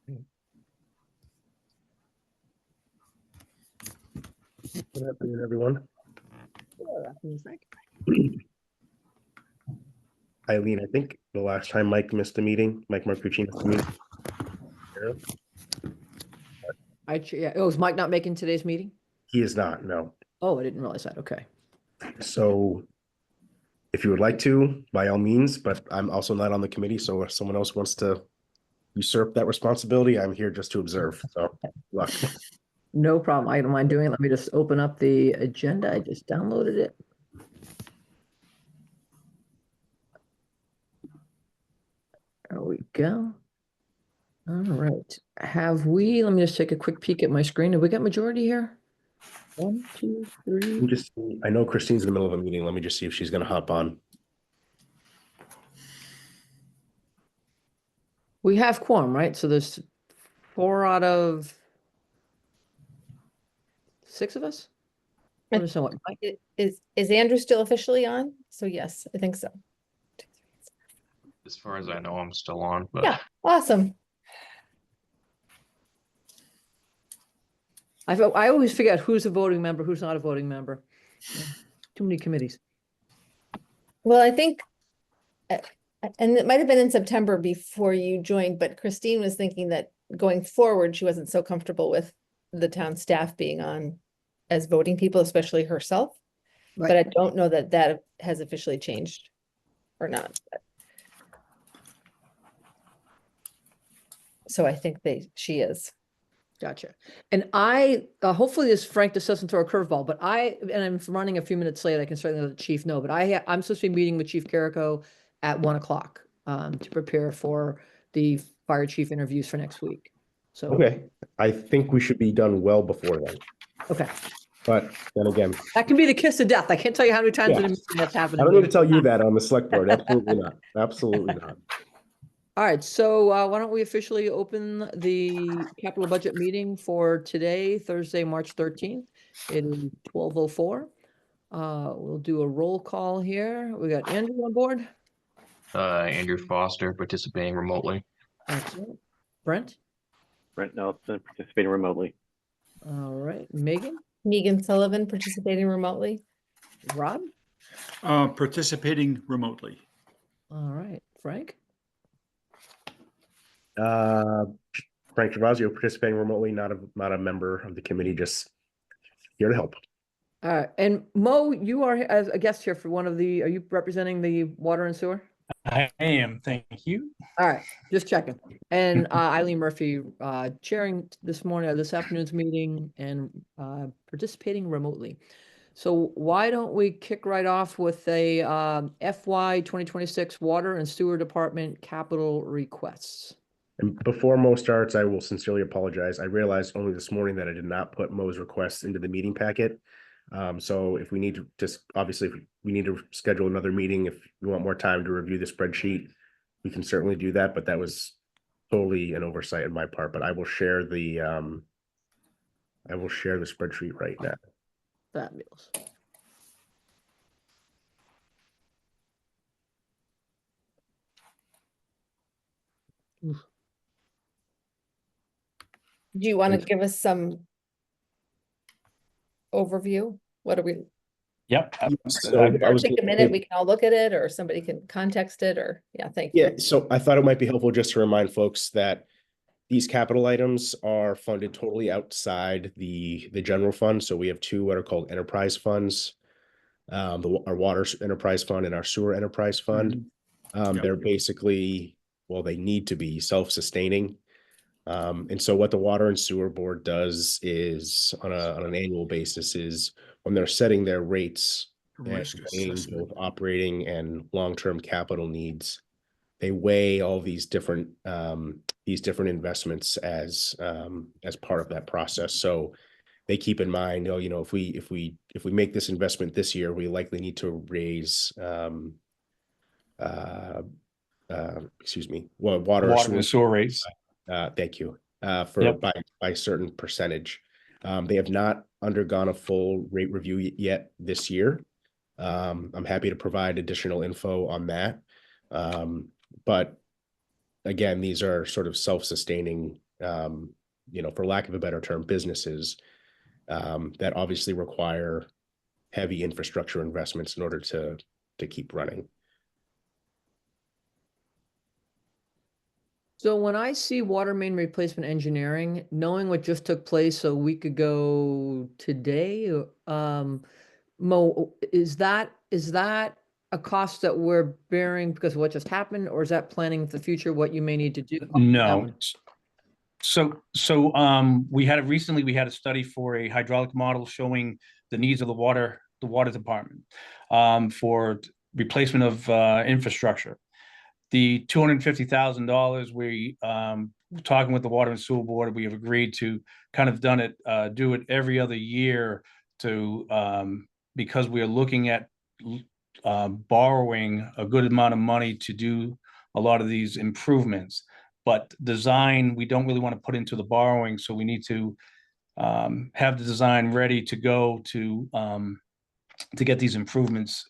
Good afternoon, everyone. Good afternoon, Frank. Eileen, I think the last time Mike missed the meeting, Mike Marcucci missed the meeting. Yeah, oh, is Mike not making today's meeting? He is not, no. Oh, I didn't realize that. Okay. So if you would like to, by all means, but I'm also not on the committee. So if someone else wants to usurp that responsibility, I'm here just to observe. So good luck. No problem. I don't mind doing it. Let me just open up the agenda. I just downloaded it. There we go. All right. Have we, let me just take a quick peek at my screen. Have we got majority here? 1, 2, 3. I know Christine's in the middle of a meeting. Let me just see if she's going to hop on. We have quorum, right? So there's 4 out of 6 of us? Or so what? Is Andrew still officially on? So yes, I think so. As far as I know, I'm still on, but Yeah, awesome. I always figure out who's a voting member, who's not a voting member. Yeah. Too many committees. Well, I think, and it might have been in September before you joined, but Christine was thinking that going forward, she wasn't so comfortable with the town staff being on as voting people, especially herself. Right. But I don't know that that has officially changed or not. So I think she is. Gotcha. And I, hopefully this, Frank, this doesn't throw a curveball, but and I'm running a few minutes late, I can certainly let the chief know, but I'm supposed to be meeting with Chief Carrico at 1 o'clock to prepare for the fire chief interviews for next week. So, Okay. I think we should be done well before then. okay. But then again, That can be the kiss of death. I can't tell you how many times Yeah. in a meeting that's happened. I don't need to tell you that on the select board. Absolutely not. Absolutely not. All right, so why don't we officially open the capital budget meeting for today, Thursday, March 13th. It is 12:04. We'll do a roll call here. We got Andrew on board. Andrew Foster participating remotely. Excellent. Brent. Brent Nelson participating remotely. All right. Megan. Megan Sullivan participating remotely. Rob. Participating remotely. All right. Frank. Frank Gervasio participating remotely, not a member of the committee, just here to help. All right. And Mo, you are as a guest here for are you representing the water and sewer? I am, thank you. All right, just checking. And Eileen Murphy chairing this afternoon's meeting and participating remotely. So why don't we kick right off with a FY 2026 Water and Sewer Department capital requests. And before Mo starts, I will sincerely apologize. I realized only this morning that I did not put Mo's requests into the meeting packet. So if we need to obviously, if we need to schedule another meeting, if you want more time to review the spreadsheet, we can certainly do that, but that was totally an oversight on my part. But I will share the spreadsheet right now. Fabulous. Do you want to give us some overview? What are we? Yep. So I was Take a minute, we can all look at it, or somebody can context it, or thank you. Yeah, so I thought it might be helpful just to remind folks that these capital items are funded totally outside the general fund. So we have 2 what are called enterprise funds, our water enterprise fund and our sewer enterprise fund. Yep. They're basically, well, they need to be self-sustaining. And so what the water and sewer board does is on an annual basis is when they're setting their rates and weighing both operating and long-term capital needs, they weigh all these different investments as part of that process. So they keep in mind, if we make this investment this year, we likely need to raise water and sewer rates. Thank you. By a certain percentage. They have not undergone a full rate review yet this year. I'm happy to provide additional info on that. But again, these are sort of self-sustaining for lack of a better term, businesses that obviously require heavy infrastructure investments in order to keep running. So when I see water main replacement engineering, knowing what just took place a week ago today, Mo, is that a cost that we're bearing because of what just happened, or is that planning for the future, what you may need to do? That No. one. So we had a study for a hydraulic model showing the needs of the water department for replacement of infrastructure. The $250,000, we talking with the Water and Sewer Board, we have agreed to kind of do it every other year to because we are looking at borrowing a good amount of money to do a lot of these improvements. But design, we don't really want to put into the borrowing, so we need to have the design ready to go to get these improvements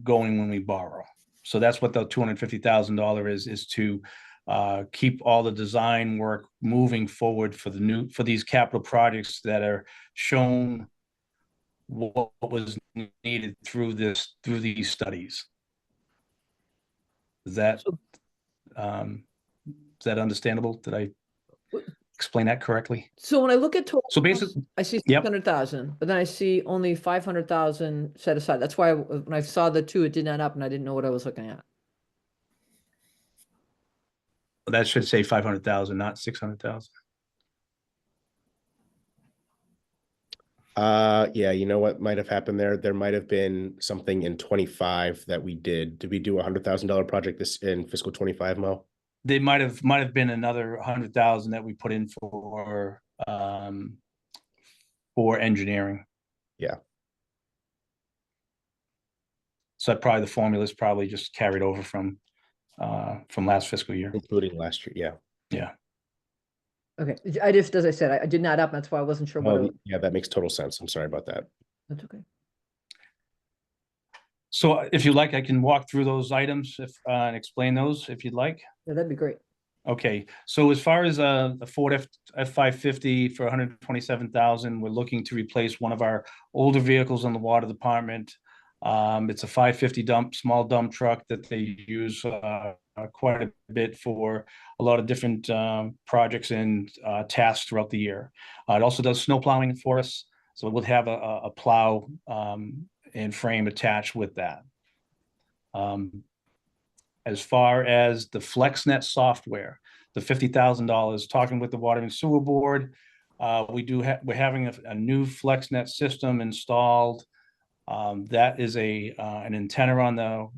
going when we borrow. So that's what the $250,000 is to keep all the design work moving forward for these capital projects that are shown what was needed through these studies. Is that understandable? Did I explain that correctly? So when I look at total, So basically, I see yep. 600,000, but then I see only 500,000 set aside. That's why when I saw the two, it didn't add up and I didn't know what I was looking at. That should say 500,000, not 600,000. Yeah, you know what might have happened there? There might have been something in 25 that we did. Did we do $100,000 project this in fiscal 25, Mo? They might have been another 100,000 that we put in for engineering. Yeah. So probably the formula is probably just carried over from last fiscal year. Including last year, yeah. Yeah. Okay, I just, as I said, I didn't add up. That's why I wasn't sure what. Yeah, that makes total sense. I'm sorry about that. That's okay. So if you like, I can walk through those items and explain those if you'd like. Yeah, that'd be great. Okay, so as far as a Ford F550 for $127,000, we're looking to replace one of our older vehicles in the water department. It's a 550 small dump truck that they use quite a bit for a lot of different projects and tasks throughout the year. It also does snow plowing for us, so we'll have a plow and frame attached with that. As far as the FlexNet software, the $50,000, talking with the Water and Sewer Board, we're having a new FlexNet system installed. That is an antenna on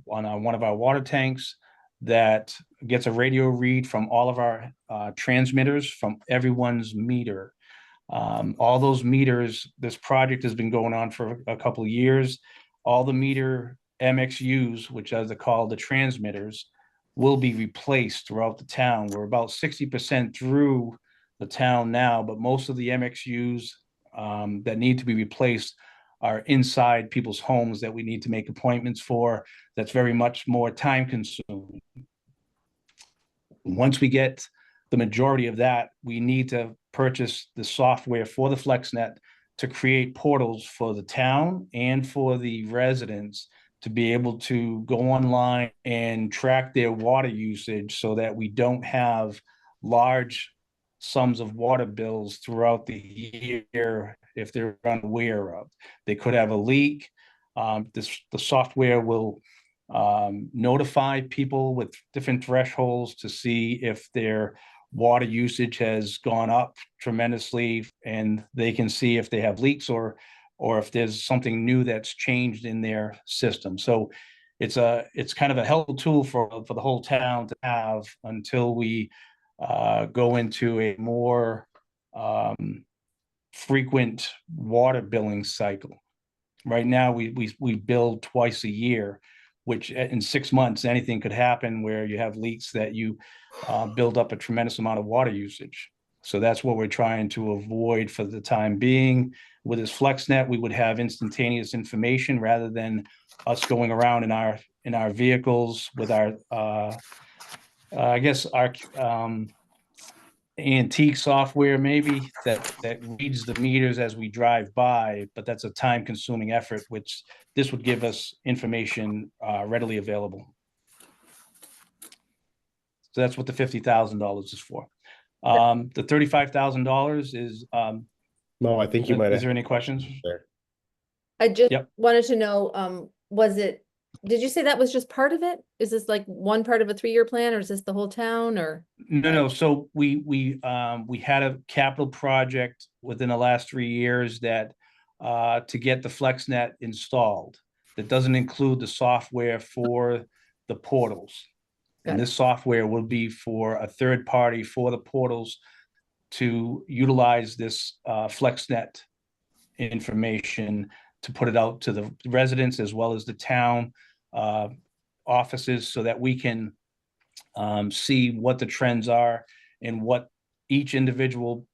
one of our water tanks that gets a radio read from all of our transmitters from everyone's meter. All those meters, this project has been going on for a couple of years. All the meter MXUs, which as they're called, the transmitters, will be replaced throughout the town. We're about 60% through the town now, but most of the MXUs that need to be replaced are inside people's homes that we need to make appointments for. That's very much more time consuming. Once we get the majority of that, we need to purchase the software for the FlexNet to create portals for the town and for the residents to be able to go online and track their water usage so that we don't have large sums of water bills throughout the year if they're unaware of. They could have a leak. The software will notify people with different thresholds to see if their water usage has gone up tremendously, and they can see if they have leaks or if there's something new that's changed in their system. So it's kind of a helpful tool for the whole town to have until we go into a more frequent water billing cycle. Right now, we bill twice a year, which in 6 months, anything could happen where you have leaks that you build up a tremendous amount of water usage. So that's what we're trying to avoid for the time being. With this FlexNet, we would have instantaneous information rather than us going around in our vehicles with our, I guess our antique software maybe that reads the meters as we drive by, but that's a time-consuming effort, which this would give us information readily available. So that's what the $50,000 is for. The $35,000 is, No, I think you might is there have any questions? there. I just Yep. wanted to know, did you say that was just part of it? Is this like one part of a 3-year plan, or is this the whole town, or? No. So we had a capital project within the last 3 years that to get the FlexNet installed. That doesn't include the software for the portals. And Got it. this software will be for a third party for the portals to utilize this FlexNet information to put it out to the residents as well as the town offices, so that we can see what the trends are and what each individual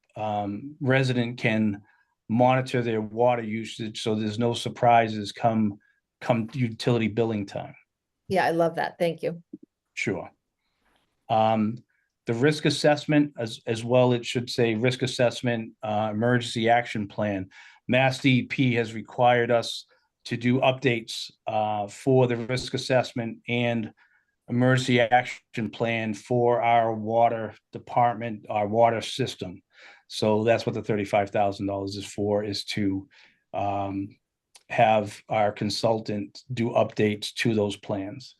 resident can monitor their water usage, so there's no surprises come utility billing time. Yeah, I love that. Thank you. Sure. The risk assessment as well, it should say risk assessment, emergency action plan. Mass DEP has required us to do updates for the risk assessment and emergency action plan for our water department, our water system. So that's what the $35,000 is for, is to have our consultant do updates to those plans.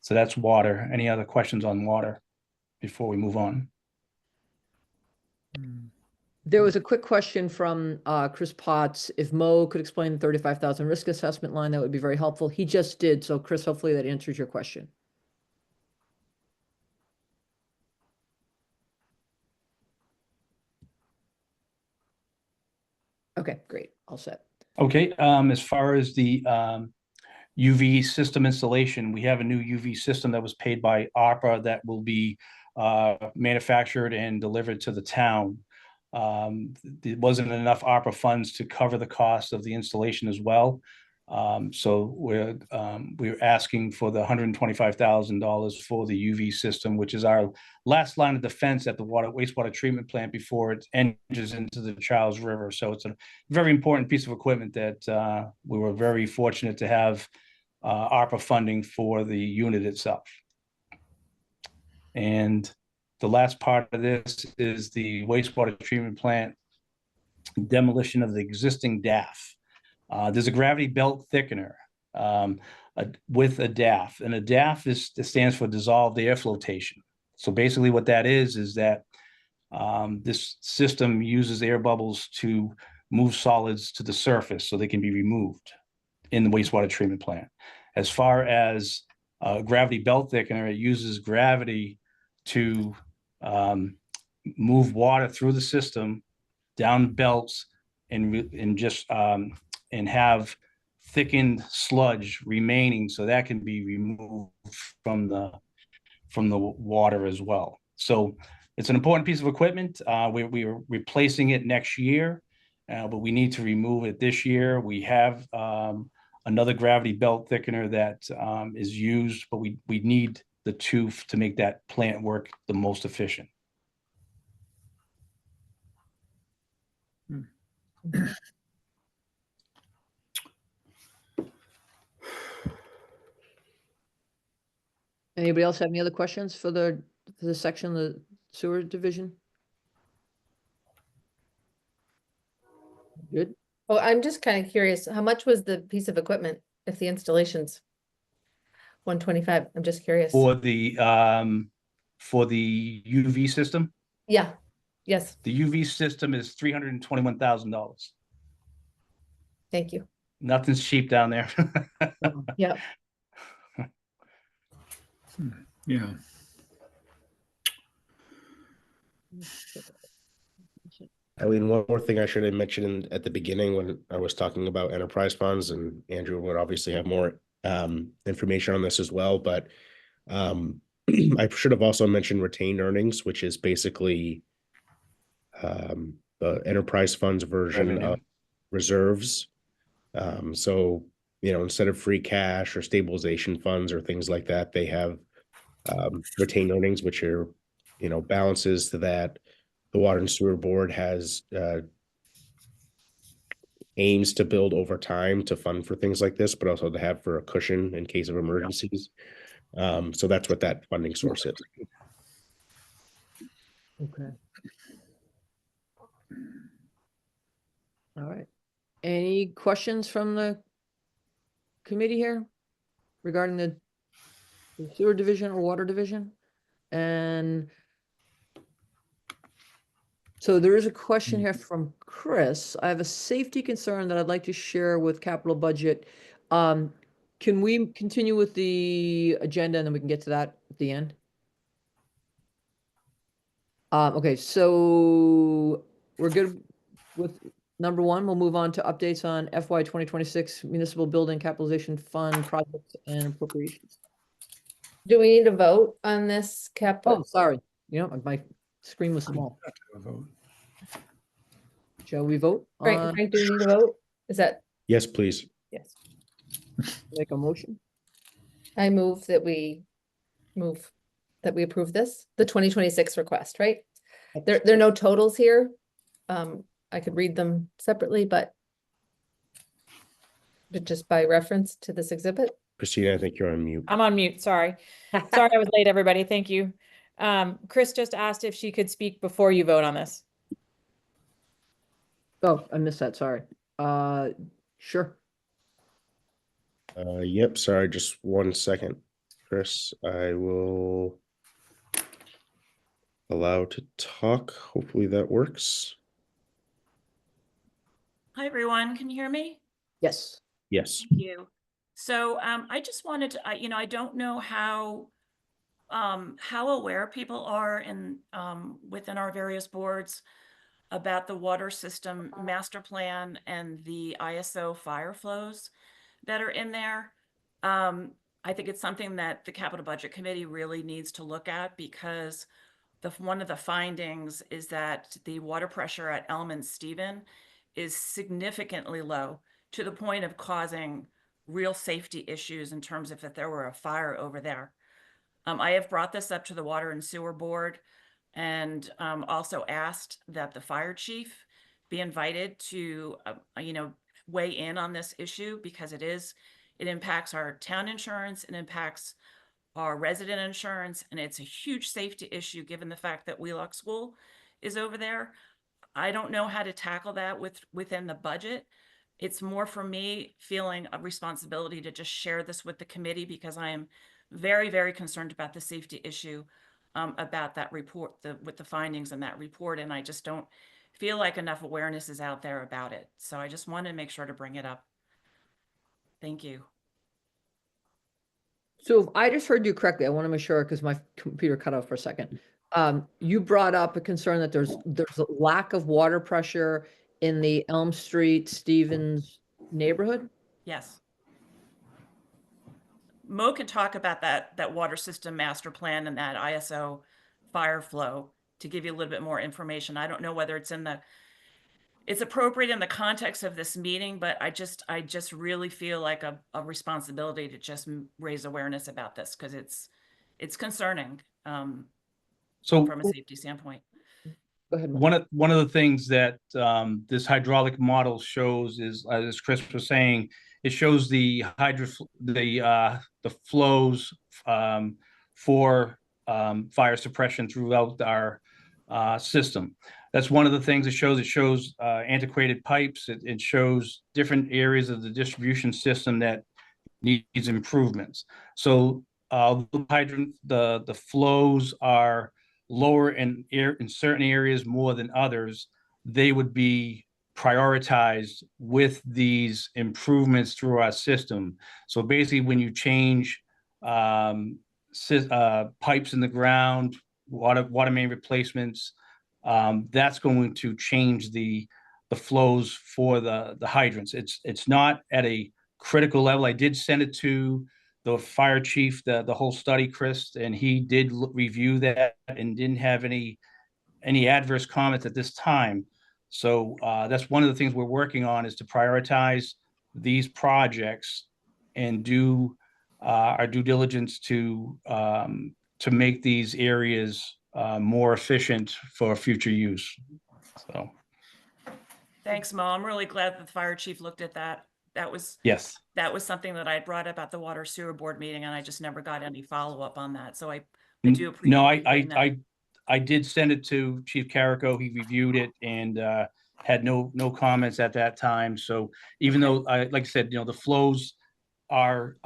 So that's water. Any other questions on water before we move on? There was a quick question from Chris Potts. If Mo could explain the 35,000 risk assessment line, that would be very helpful. He just did. So Chris, hopefully that answers your question. Okay, great. All set. Okay, as far as the UV system installation, we have a new UV system that was paid by ARPA that will be manufactured and delivered to the town. There wasn't enough ARPA funds to cover the cost of the installation as well. So we're asking for the $125,000 for the UV system, which is our last line of defense at the wastewater treatment plant before it enters into the Charles River. So it's a very important piece of equipment that we were very fortunate to have ARPA funding for the unit itself. And the last part of this is the wastewater treatment plant demolition of the existing DAF. There's a gravity belt thickener with a DAF, and a DAF stands for dissolved air flotation. So basically what that is that this system uses air bubbles to move solids to the surface so they can be removed in the wastewater treatment plant. As far as gravity belt thickener, it uses gravity to move water through the system down belts and have thickened sludge remaining, so that can be removed from the water as well. So it's an important piece of equipment. We are replacing it next year, but we need to remove it this year. We have another gravity belt thickener that is used, but we need the two to make that plant work the most efficient. Anybody else have any other questions for the section, the sewer division? Good. Oh, I'm just kind of curious, how much was the piece of equipment if the installation's 125? I'm just curious. For the UV system, Yeah, yes, the UV system is $321,000. thank you. Nothing's cheap down there. Yeah. Yeah. Eileen, one more thing I should have mentioned at the beginning when I was talking about enterprise funds, and Andrew would obviously have more information on this as well, but I should have also mentioned retained earnings, which is basically the enterprise funds version of reserves. So, you know, instead of free cash or stabilization funds or things like that, they have retained earnings, which are balances to that. The Water and Sewer Board has aims to build over time to fund for things like this, but also to have for a cushion in case of emergencies. So that's what that funding source is. Okay. All right. Any questions from the committee here regarding the sewer division or water division? And so there is a question here from Chris. I have a safety concern that I'd like to share with capital budget. Can we continue with the agenda and then we can get to that at the end? Okay, so we're good with number one. We'll move on to updates on FY 2026 municipal building capitalization fund projects and appropriations. Do we need to vote on this Oh, capital? sorry. My screen was small. Shall we vote? Frank, do we need to vote? Is that, Yes, please. yes, Make a motion? I move that we approve this, the 2026 request, right? There are no totals here. I could read them separately, but just by reference to this exhibit. Christina, I think you're on mute. I'm on mute, sorry. Sorry I was late, everybody. Thank you. Chris just asked if she could speak before you vote on this. Oh, I missed that, sorry. Sure. Yep, sorry, just 1 second. Chris, I will allow to talk. Hopefully that works. Hi, everyone. Can you hear me? Yes. Yes. Thank you. So I just wanted to, I don't know how aware people are in within our various boards about the water system master plan and the ISO fire flows that are in there. I think it's something that the Capital Budget Committee really needs to look at, because one of the findings is that the water pressure at Elm and Stephen is significantly low, to the point of causing real safety issues in terms of if there were a fire over there. I have brought this up to the Water and Sewer Board, and also asked that the fire chief be invited to, weigh in on this issue, because it impacts our town insurance, it impacts our resident insurance, and it's a huge safety issue given the fact that Wheelock School is over there. I don't know how to tackle that within the budget. It's more for me feeling a responsibility to just share this with the committee, because I am very, very concerned about the safety issue, about that report, with the findings in that report, and I just don't feel like enough awareness is out there about it. So I just wanted to make sure to bring it up. Thank you. So if I just heard you correctly, I want to make sure, because my computer cut off for a second. You brought up a concern that there's a lack of water pressure in the Elm Street Stevens neighborhood? Yes. Mo can talk about that water system master plan and that ISO fire flow to give you a little bit more information. I don't know whether it's appropriate in the context of this meeting, but I just really feel like a responsibility to just raise awareness about this, because it's concerning from a safety standpoint. Go ahead, Mo. One of the things that this hydraulic model shows is, as Chris was saying, it shows the flows for fire suppression throughout our system. That's one of the things it shows. It shows antiquated pipes. It shows different areas of the distribution system that needs improvements. So the flows are lower in certain areas more than others. They would be prioritized with these improvements through our system. So basically, when you change pipes in the ground, water main replacements, that's going to change the flows for the hydrants. It's not at a critical level. I did send it to the fire chief, the whole study, Chris, and he did review that and didn't have any adverse comments at this time. So that's one of the things we're working on, is to prioritize these projects and do our due diligence to make these areas more efficient for future use. So, Thanks, Mo. I'm really glad that the fire chief looked at that. yes. That was something that I had brought up at the water sewer board meeting, and I just never got any follow-up on that. So I do appreciate. No, you doing that. I did send it to Chief Carrico. He reviewed it and had no comments at that time. So even though like I said, the flows are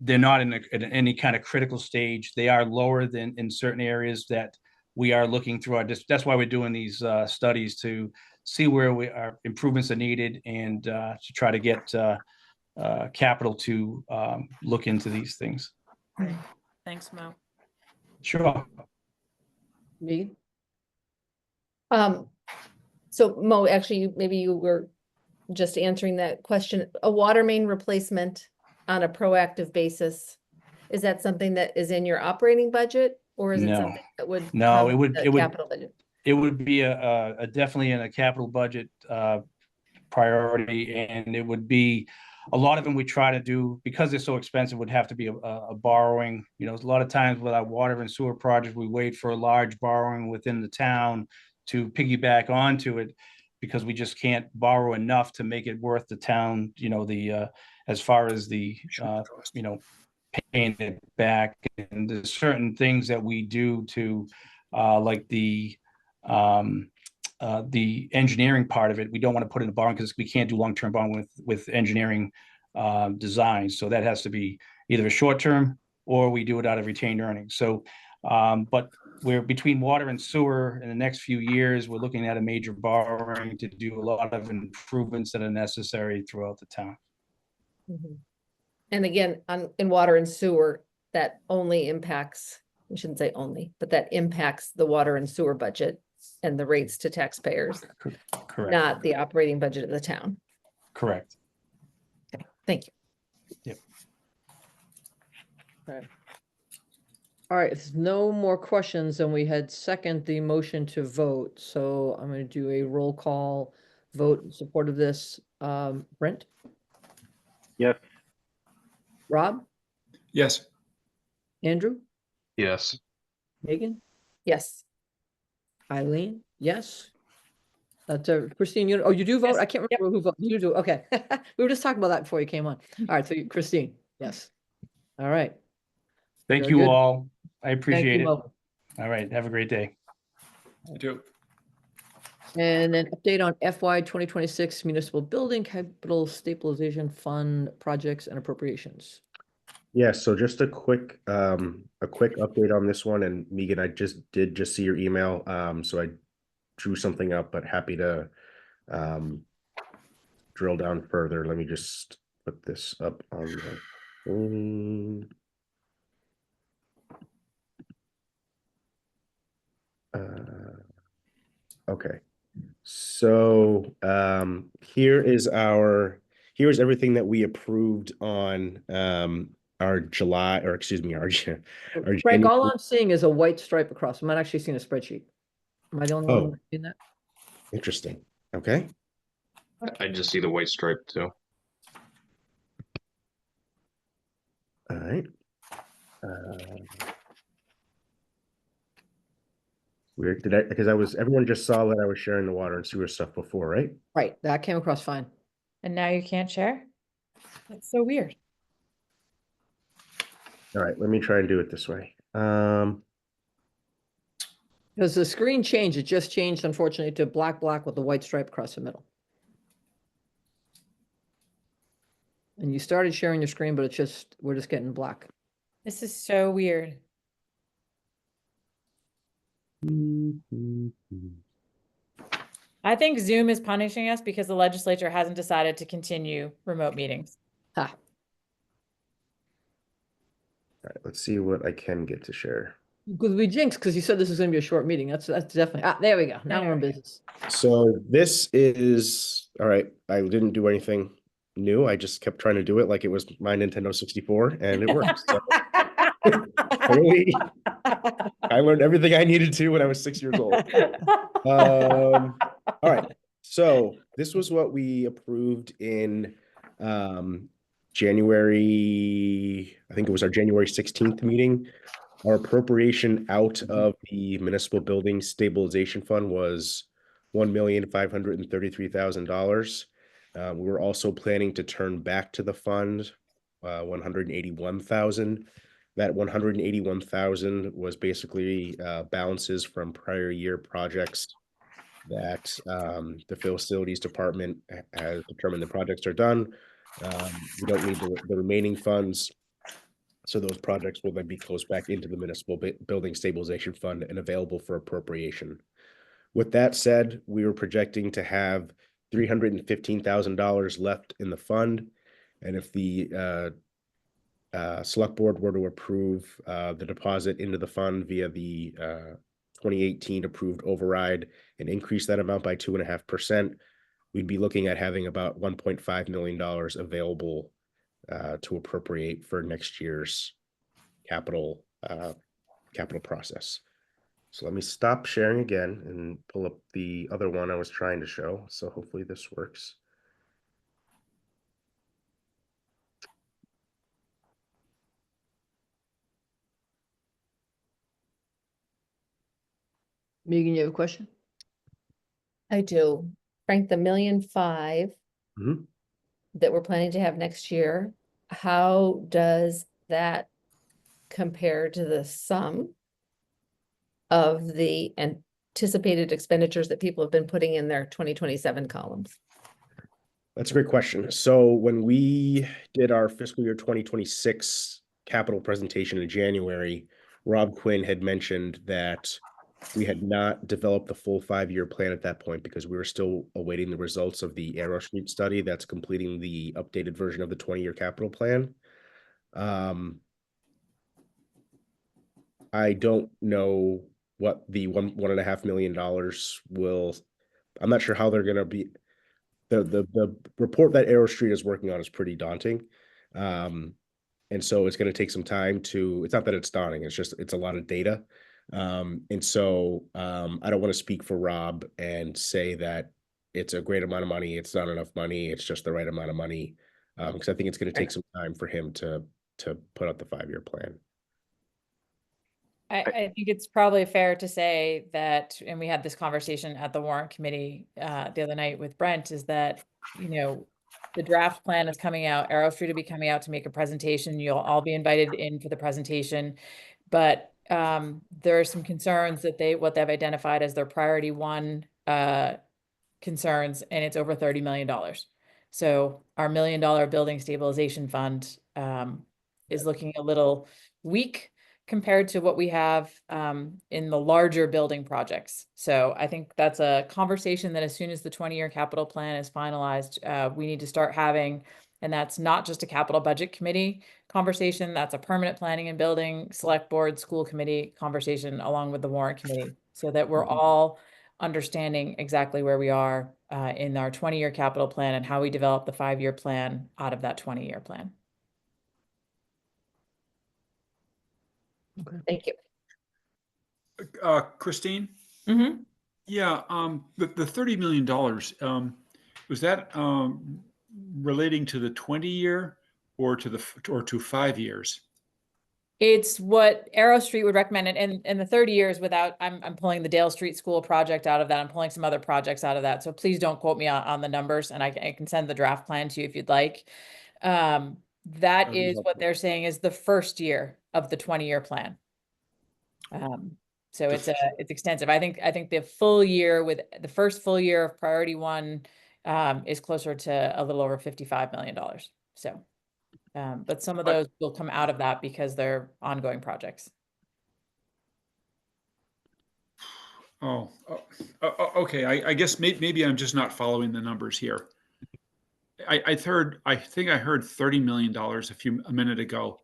they're not in any kind of critical stage. They are lower than in certain areas that we are looking through our that's why we're doing these studies to see where our improvements are needed and to try to get capital to look into these things. Thanks, Mo. Sure. Me? So Mo, actually, maybe you were just answering that question. A water main replacement on a proactive basis, is that something that is in your operating budget, or is it No. something that would? No, come it with would- the it would- capital budget? It would be a definitely in a capital budget priority, and it would be a lot of them we try to do because they're so expensive would have to be a borrowing. A lot of times with our water and sewer projects, we wait for a large borrowing within the town to piggyback onto it because we just can't borrow enough to make it worth the town, as far as the paying it back. And there's certain things that we do to like the engineering part of it. We don't want to put in a borrowing because we can't do long-term borrowing with engineering design. So that has to be either a short-term or we do it out of retained earnings. So, but we're between water and sewer in the next few years, we're looking at a major borrowing to do a lot of improvements that are necessary throughout the town. Mhm. And again, in water and sewer, that only impacts, we shouldn't say only, but that impacts the water and sewer budget and the rates to taxpayers, Correct. not the operating budget of the town. Correct. Thank you. Yep. Okay. All right, if there's no more questions, then we had second the motion to vote. So I'm going to do a roll call vote in support of this. Brent, Yes. Rob, Yes. Andrew, Yes. Megan, Yes. Eileen, yes. That's Christine, you do vote? Yes. I can't remember who voted. You do, okay. We were just talking about that before you came on. All right, so Christine, yes. All right. Thank Very you good. all. I Thank appreciate you, it. Mo. All right. Have a great day. You too. And then update on FY 2026 municipal building capital stabilization fund projects and appropriations. Yeah, so just a quick update on this one, and Megan, I did see your email, so I drew something up, but happy to drill down further. Let me just put this up on the phone. Okay, so here's everything that we approved on our July, or excuse me, our Frank, January. all I'm seeing is a white stripe across. I'm not actually seeing a spreadsheet. Am I the only Oh. one seeing that? Interesting. Okay. I just see the white stripe too. All right. Weird. Because everyone just saw that I was sharing the water and sewer stuff before, right? Right, that came across fine. And now you can't share? That's so weird. All right, let me try and do it this way. Because the screen changed, it just changed unfortunately to black with a white stripe across the middle. And you started sharing your screen, but we're just getting black. This is so weird. I think Zoom is punishing us because the legislature hasn't decided to continue remote meetings. Ha, All right, let's see what I can get to share. because we jinxed, because you said this is gonna be a short meeting. That's definitely, there we go. Now we're in There we go. business. So this is, all right, I didn't do anything new. I just kept trying to do it like it was my Nintendo 64 and it works. So really, I learned everything I needed to when I was 6 years old. All right, so this was what we approved in January, I think it was our January 16th meeting. Our appropriation out of the municipal building stabilization fund was $1,533,000. We were also planning to turn back to the fund 181,000. That 181,000 was basically balances from prior year projects that the facilities department has determined the projects are done. We don't need the remaining funds. So those projects will then be closed back into the municipal building stabilization fund and available for appropriation. With that said, we were projecting to have $315,000 left in the fund. And if the select board were to approve the deposit into the fund via the 2018 approved override and increase that amount by 2.5%, we'd be looking at having about $1.5 million available to appropriate for next year's capital process. So let me stop sharing again and pull up the other one I was trying to show. So hopefully this works. Megan, you have a question? I do. Frank, the 1.5 million Mhm. that we're planning to have next year, how does that compare to the sum of the anticipated expenditures that people have been putting in their 2027 columns? That's a great question. So when we did our fiscal year 2026 capital presentation in January, Rob Quinn had mentioned that we had not developed the full 5-year plan at that point because we were still awaiting the results of the Arrow Street study that's completing the updated version of the 20-year capital plan. I don't know what the $1.5 million will. I'm not sure how they're going to be. The report that Arrow Street is working on is pretty daunting. And so it's going to take some time to, it's not that it's daunting, it's a lot of data. And so I don't want to speak for Rob and say that it's a great amount of money. It's not enough money. It's just the right amount of money. Because I think it's going to take some time for him to put out the 5-year plan. I think it's probably fair to say that, and we had this conversation at the warrant committee the other night with Brent, is that, you know, the draft plan is coming out. Arrow Street will be coming out to make a presentation. You'll all be invited in for the presentation. But there are some concerns that what they've identified as their priority one concerns, and it's over $30 million. So our $1 million building stabilization fund is looking a little weak compared to what we have in the larger building projects. So I think that's a conversation that as soon as the 20-year capital plan is finalized, we need to start having. And that's not just a capital budget committee conversation, that's a permanent planning and building, select board, school committee conversation along with the warrant committee, so that we're all understanding exactly where we are in our 20-year capital plan and how we develop the 5-year plan out of that 20-year plan. Okay. Thank you. Christine? Mm-hmm. Yeah, the $30 million, was that relating to the 20-year or to 5 years? It's what Arrow Street would recommend, and the 30 years without, I'm pulling the Dale Street School project out of that. I'm pulling some other projects out of that. So please don't quote me on the numbers, and I can send the draft plan to you if you'd like. That be is what they're saying is the first year of the 20-year plan. So it's extensive. I think the full year with the first full year of priority one is closer to a little over $55 million. So, but some of those will come out of that because they're ongoing projects. Okay. I guess maybe I'm just not following the numbers here. I think I heard $30 million a minute ago.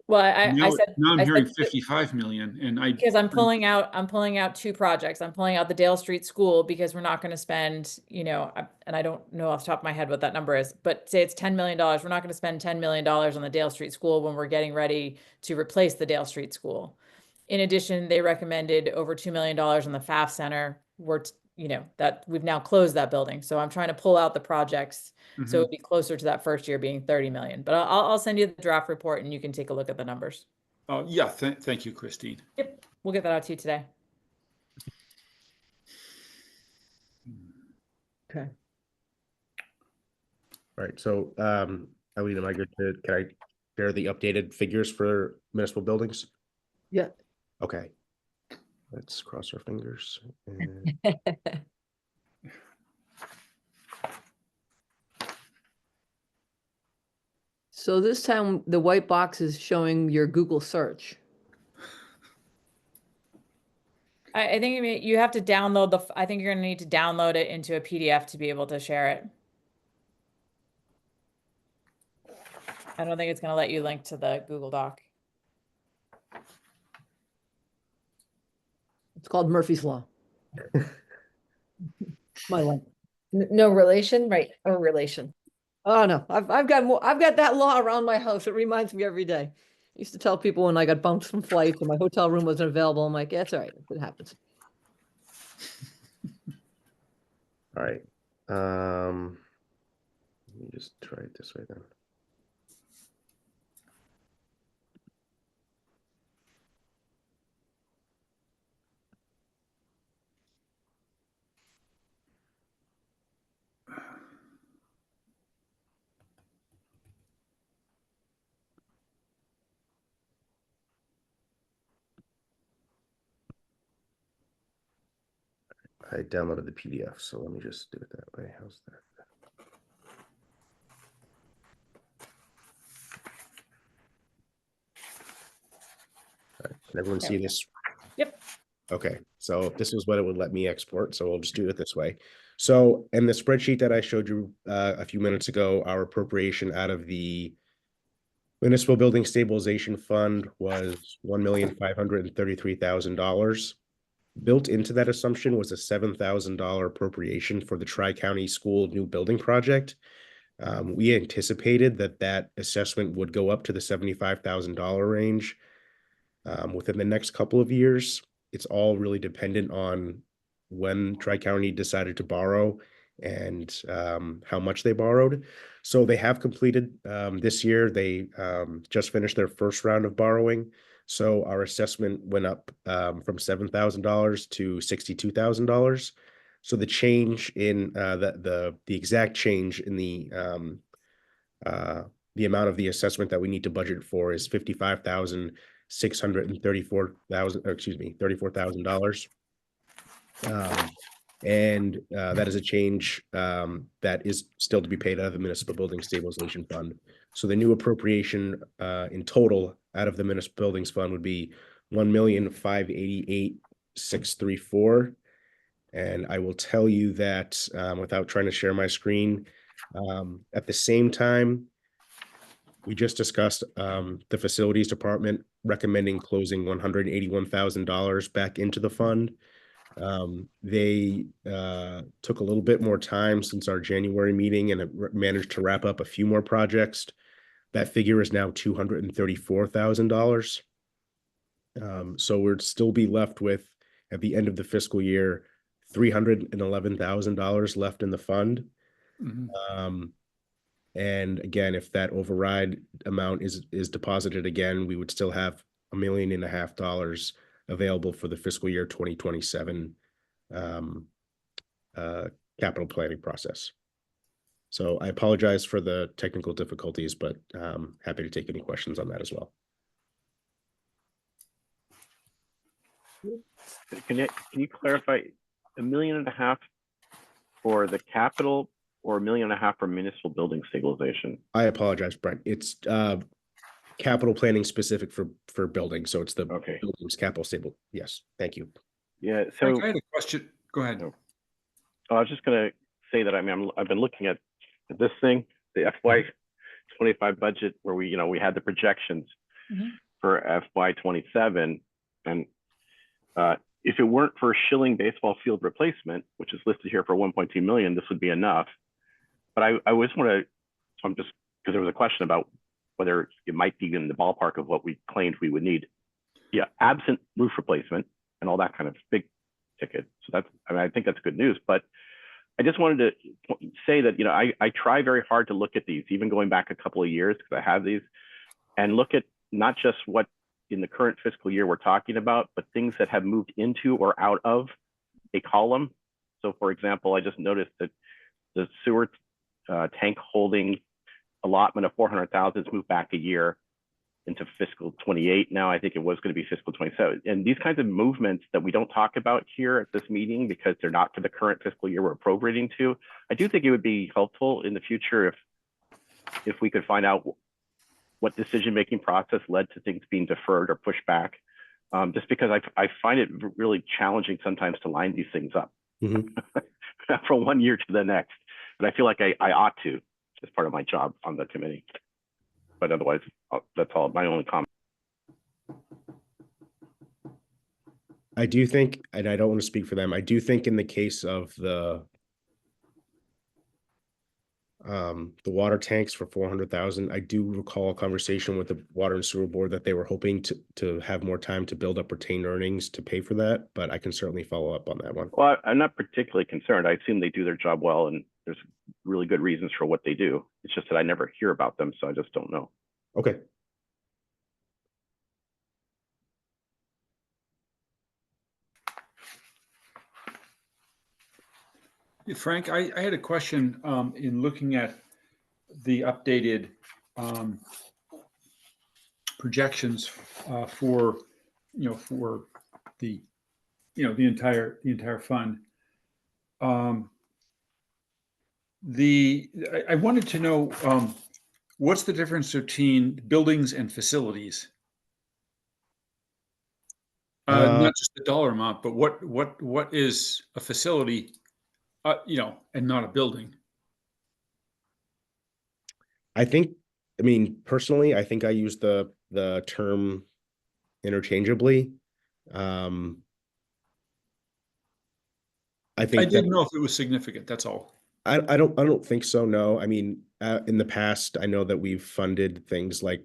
Well, Now, I said now I'm I hearing said 55 million, and because I'm pulling out 2 projects. I'm pulling out the Dale Street School because we're not going to spend, you know, and I don't know off the top of my head what that number is, but say it's $10 million. We're not going to spend $10 million on the Dale Street School when we're getting ready to replace the Dale Street School. In addition, they recommended over $2 million on the FAF Center. You know, that we've now closed that building. So I'm trying to pull out the projects. So it'd be closer to that first year being 30 million, but I'll send you the draft report and you can take a look at the numbers. Yeah, thank you, Christine. Yep, we'll get that out to you today. Okay. All right, so, Eileen, am I good to, can I share the updated figures for municipal buildings? Yeah. Okay. Let's cross our fingers. And So this time the white box is showing your Google search. I think you have to download I think you're gonna need to download it into a PDF to be able to share it. I don't think it's gonna let you link to the Google Doc. It's called Murphy's Law. My life. No relation, right? Or relation. Oh no, I've got that law around my house. It reminds me every day. I used to tell people when I got bumped from flights and my hotel room wasn't available. I'm like, yeah, it's all right. It happens. all right. Let me just try it this way then. I downloaded the PDF, so let me just do it that way. How's that? All right, can everyone see this? Yep. Okay, so this is what it would let me export, so we'll just do it this way. So in the spreadsheet that I showed you a few minutes ago, our appropriation out of the Municipal Building Stabilization Fund was $1,533,000. Built into that assumption was a $7,000 appropriation for the Tri-County School new building project. We anticipated that assessment would go up to the $75,000 range within the next couple of years. It's all really dependent on when Tri-County decided to borrow and how much they borrowed. So they have completed this year. They just finished their first round of borrowing. So our assessment went up from $7,000 to $62,000. So the change in the exact change in the amount of the assessment that we need to budget for is $34,000. And that is a change that is still to be paid out of the Municipal Building Stabilization Fund. So the new appropriation in total out of the Municipal Buildings Fund would be $1,588,634. And I will tell you that without trying to share my screen, at the same time, we just discussed the facilities department recommending closing $181,000 back into the fund. They took a little bit more time since our January meeting and managed to wrap up a few more projects. That figure is now $234,000. So we'd still be left with, at the end of the fiscal year, $311,000 left in the fund. Mm-hmm. And again, if that override amount is deposited again, we would still have $1.5 million available for the fiscal year 2027 capital planning process. So I apologize for the technical difficulties, but happy to take any questions on that as well. Can you clarify $1.5 million for the capital or $1.5 million for municipal building stabilization? I apologize, Brent. It's capital planning specific for building. So it's the buildings capital stable. Yes. Thank you. Yeah. So Frank, I had a question. Go ahead. I was just going to say that I've been looking at this thing, the FY25 budget, where we had the projections for FY27, and if it weren't for Schilling baseball field replacement, which is listed here for 1.2 million, this would be enough. But I always want to, so I'm just, because there was a question about whether it might be in the ballpark of what we claimed we would need. Yeah, absent roof replacement and all that kind of big ticket. So that's, I think that's good news. But I just wanted to say that, I try very hard to look at these, even going back a couple of years, because I have these, and look at not just what in the current fiscal year we're talking about, but things that have moved into or out of a column. So for example, I just noticed that the sewer tank holding allotment of 400,000 has moved back a year into fiscal 28. Now I think it was going to be fiscal 27. And these kinds of movements that we don't talk about here at this meeting because they're not to the current fiscal year we're appropriating to, I do think it would be helpful in the future if we could find out what decision-making process led to things being deferred or pushed back. Just because I find it really challenging sometimes to line these things up from one year to the next. But I feel like I ought to as part of my job on the committee. But otherwise, that's all my only comment. I do think, and I don't want to speak for them, I do think in the case of the water tanks for 400,000, I do recall a conversation with the Water and Sewer Board that they were hoping to have more time to build up retained earnings to pay for that, but I can certainly follow up on that one. Well, I'm not particularly concerned. I assume they do their job well, and there's really good reasons for what they do. It's just that I never hear about them, so I just don't know. Okay. Frank, I had a question in looking at the updated projections for for the the entire fund. I wanted to know what's the difference between buildings and facilities? Not just the dollar amount, but what is a facility? And not a building. I mean, personally, I think I use the term interchangeably. I didn't know if it was significant. That's all. I don't think so. No, I mean, in the past, I know that we've funded things like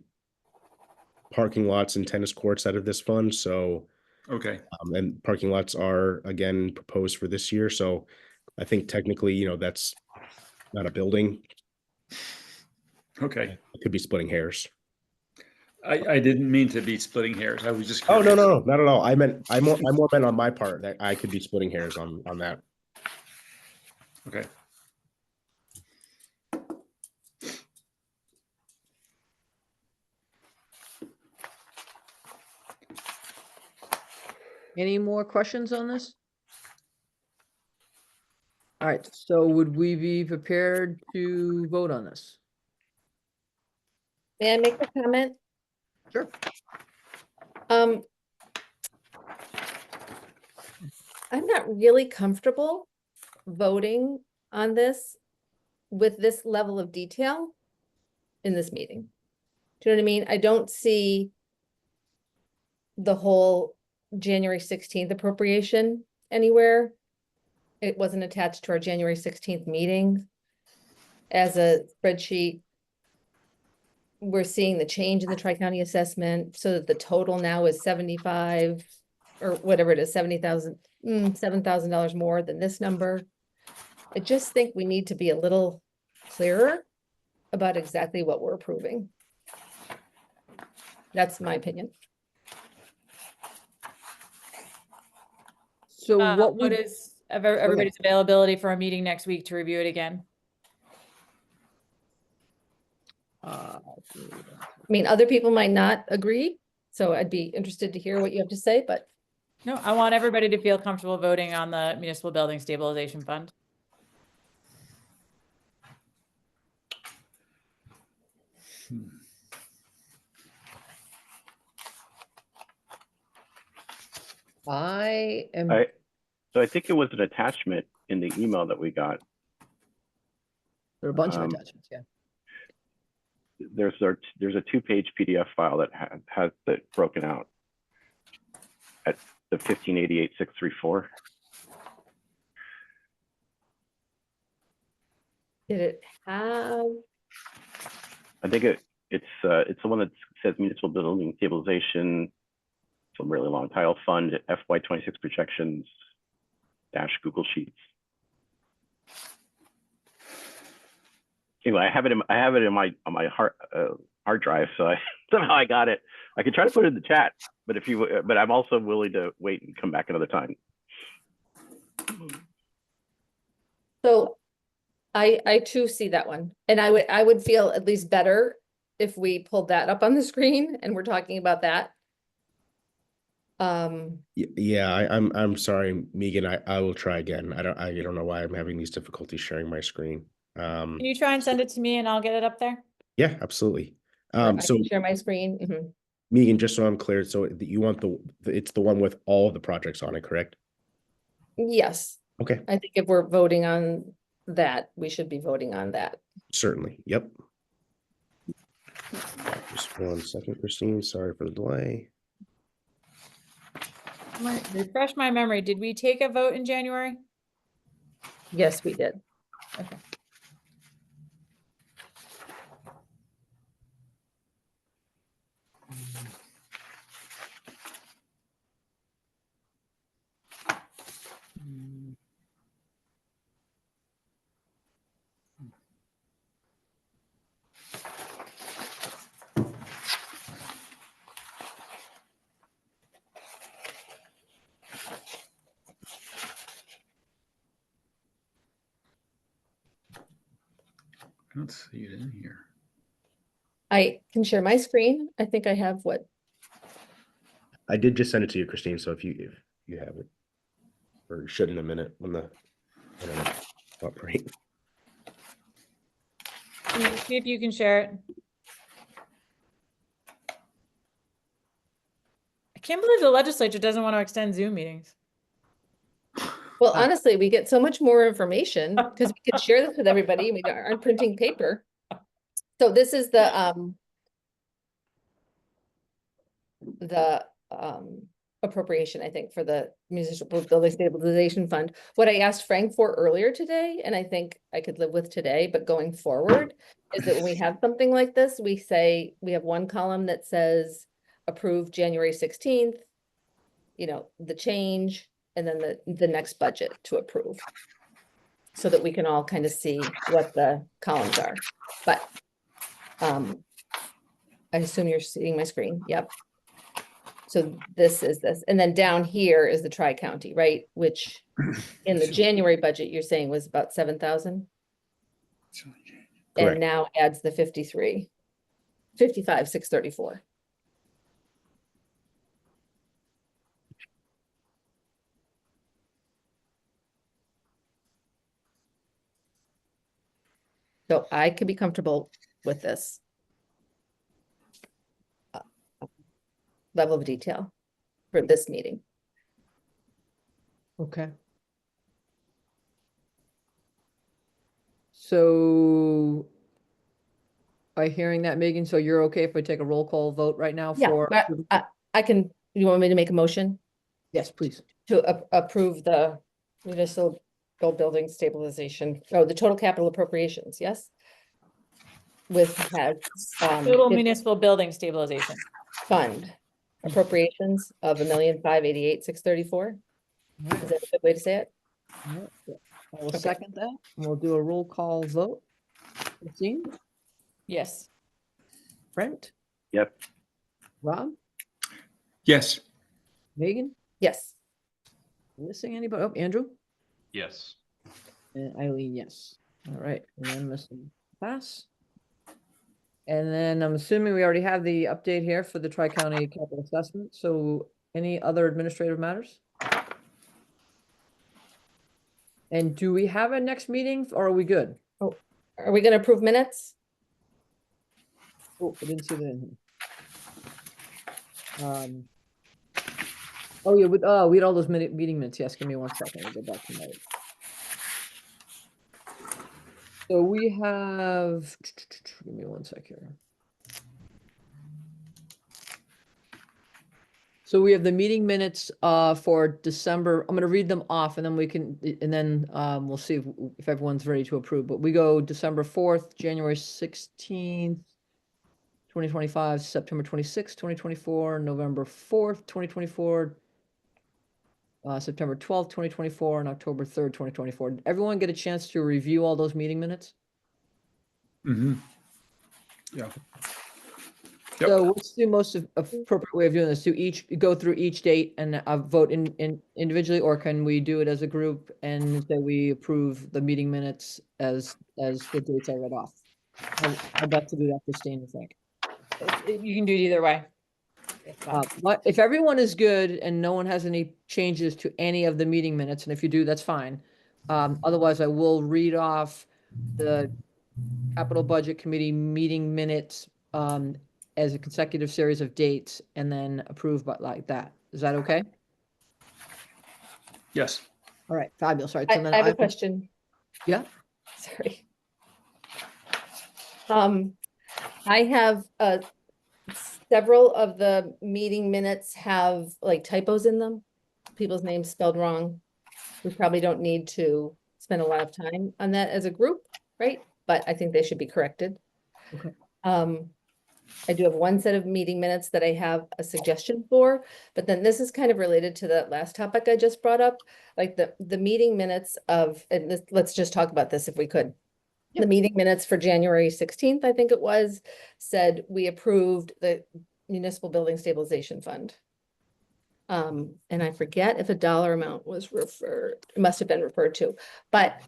parking lots and tennis courts out of this fund. So, okay, and parking lots are again proposed for this year. So, I think technically, that's not a building. Okay, it could be splitting hairs. I didn't mean to be splitting hairs. I was just curious. Oh, no, curious. not at all. I more meant on my part that I could be splitting hairs on that. Okay. Any more questions on this? All right, so would we be prepared to vote on this? May I make a comment? Sure. I'm not really comfortable voting on this with this level of detail in this meeting. Do you know what I mean? I don't see the whole January 16th appropriation anywhere. It wasn't attached to our January 16th meeting as a spreadsheet. We're seeing the change in the Tri-County assessment so that the total now is 75 or whatever it is, $7,000 more than this number. I just think we need to be a little clearer about exactly what we're approving. That's my opinion. So What is everybody's availability for a meeting next week to review it again? I mean, other people might not agree, so I'd be interested to hear what you have to say, but. No, I want everybody to feel comfortable voting on the Municipal Building Stabilization Fund. I am. So I think it was an attachment in the email that we got. There are a bunch of attachments, yeah. There's a 2-page PDF file that has it broken out at the 1588-634. Did it have? I think it's the one that says Municipal Building Stabilization. It's a really long title, Fund FY26 projections - Google Sheets. Anyway, I have it in my hard drive, so I somehow I got it. I could try to put it in the chat, but but I'm also willing to wait and come back another time. So I too see that one. And I would feel at least better if we pulled that up on the screen and we're talking about that. Yeah, I'm sorry, Megan. I will try again. I don't know why I'm having these difficulties sharing my screen. Can you try and send it to me and I'll get it up there? Yeah, absolutely. I So can share my screen. Mhm. Megan, just so I'm clear, so you want it's the one with all of the projects on it, correct? Yes, Okay, I think if we're voting on that, we should be voting on that. certainly. Yep. Just 1 second, Christine. Sorry for the delay. Refresh my memory. Did we take a vote in January? Yes, we did. Okay. I don't see it in here. I can share my screen. I think I have what, I did just send it to you, Christine. So if you have it, or you should in a minute when the internet operate. Can you see if you can share it? I can't believe the legislature doesn't want to extend Zoom meetings. well, honestly, we get so much more information because we could share this with everybody. We aren't printing paper. So this is the appropriation, I think, for the municipal building stabilization fund. What I asked Frank for earlier today, and I think I could live with today, but going forward, is that when we have something like this, we say, we have one column that says approved January 16th, you know, the change, and then the next budget to approve. So that we can all kind of see what the columns are. But I assume you're seeing my screen. Yep. So this is this, and then down here is the tri-county, right? Which in the January budget, you're saying was about 7,000, Correct. and now adds the 55,634. So I could be comfortable with this level of detail for this meeting. Okay. So by hearing that, Megan, so you're okay if we take a roll call vote right now Yeah, for? I can, you want me to make a motion Yes, please. to approve the municipal building stabilization, oh, the total capital appropriations, yes? With has, Total municipal building stabilization. fund appropriations of 1,588,634. Is that a good way to say it? I will Okay. second that, and we'll do a roll call vote. Christine, Yes. Brent, Yep. Rob, Yes. Megan, Yes. missing anybody? Oh, Andrew? Yes. And Eileen, yes. All right, unanimous and pass. And then I'm assuming we already have the update here for the Tri-County capital assessment. So any other administrative matters? And do we have a next meeting or are we good? Are we gonna approve minutes? Oh, I didn't see that in here. Oh yeah, we had all those meeting minutes. Yes, give me 1 second. I'll go back to that. So we have, give me 1 sec here. So we have the meeting minutes for December. I'm gonna read them off and then we can, and then we'll see if everyone's ready to approve. But we go December 4th, January 16th, 2025, September 26th, 2024, November 4th, 2024, September 12th, 2024, and October 3rd, 2024. Did everyone get a chance to review all those meeting minutes? Mm-hmm. Yeah. Yep. So what's the most appropriate way of doing this? To each, go through each date and vote in individually, or can we do it as a group and say we approve the meeting minutes as the dates I read off? I'd like to do that, Christine, I think. You can do it either way. It's fine. But if everyone is good and no one has any changes to any of the meeting minutes, and if you do, that's fine. Otherwise, I will read off the Capital Budget Committee meeting minutes as a consecutive series of dates and then approve but like that. Is that okay? Yes. All right, fabulous. All right. I So then have a question. Yeah. Sorry. I have several of the meeting minutes have like typos in them, people's names spelled wrong. We probably don't need to spend a lot of time on that as a group, right? But I think they should be corrected. Okay. I do have one set of meeting minutes that I have a suggestion for, but then this is kind of related to that last topic I just brought up, like the meeting minutes of, and this, let's just talk about this if we could. The meeting minutes for January 16th, I think it was, said we approved the municipal building stabilization fund. And I forget if a dollar amount was referred, it must have been referred to, but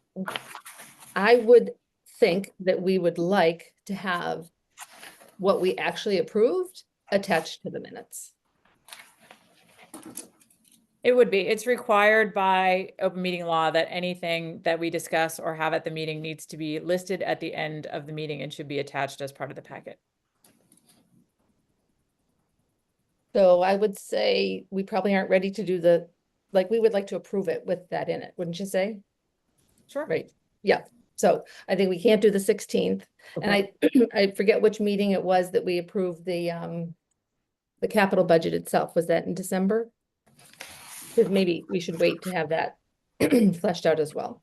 I would think that we would like to have what we actually approved attached to the minutes. It would be. It's required by open meeting law that anything that we discuss or have at the meeting needs to be listed at the end of the meeting and should be attached as part of the packet. So I would say we probably aren't ready to do the, like, we would like to approve it with that in it, wouldn't you say? Sure. Right, yeah. So I think we can't do the 16th. And I forget which meeting it was that we approved the capital budget itself. Was that in December? Because maybe we should wait to have that fleshed out as well.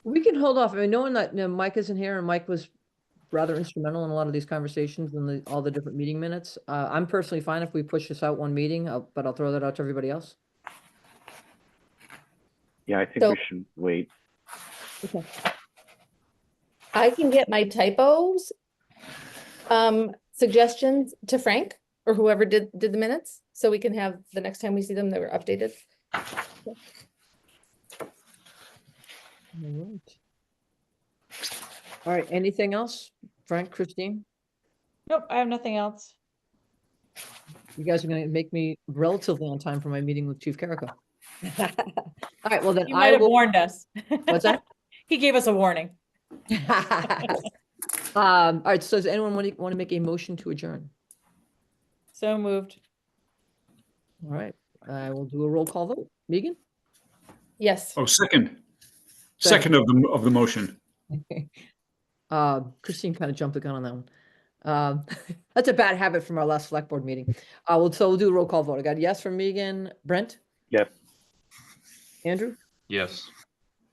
We can hold off. I mean, knowing that Mike isn't here and Mike was rather instrumental in a lot of these conversations and all the different meeting minutes. I'm personally fine if we push this out one meeting, but I'll throw that out to everybody else. Yeah, I think So- we should wait. Okay. I can get my typos suggestions to Frank or whoever did the minutes, so we can have the next time we see them, they were updated. All right. All right, anything else? Frank, Christine? Nope, I have nothing else. You guys are gonna make me relatively on time for my meeting with Chief Carrico. All right, well then He might have warned us. What's that? He gave us a warning. All right, so does anyone want to make a motion to adjourn? So moved. All right, I will do a roll call vote. Megan? Yes, Oh, second of the motion. Christine kind of jumped the gun on that one. That's a bad habit from our last select board meeting. We'll do a roll call vote. I got yes from Megan. Brent? Yes. Andrew? Yes.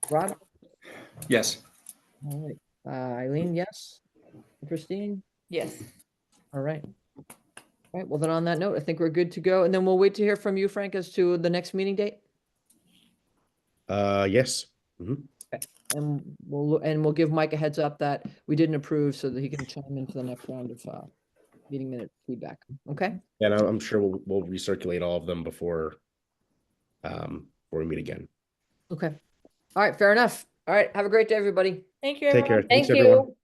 Rob? Yes. All right. Eileen, yes. Christine? Yes. All right. All right, well then on that note, I think we're good to go. And then we'll wait to hear from you, Frank, as to the next meeting date. Yes. Mhm. And we'll give Mike a heads up that we didn't approve so that he can chime into the next round of meeting minute feedback. Okay? And I'm sure we'll recirculate all of them before we meet again. Okay. All right, fair enough. All right, have a great day, everybody. Thank you, Take everyone. care. Thanks, thank everyone. you.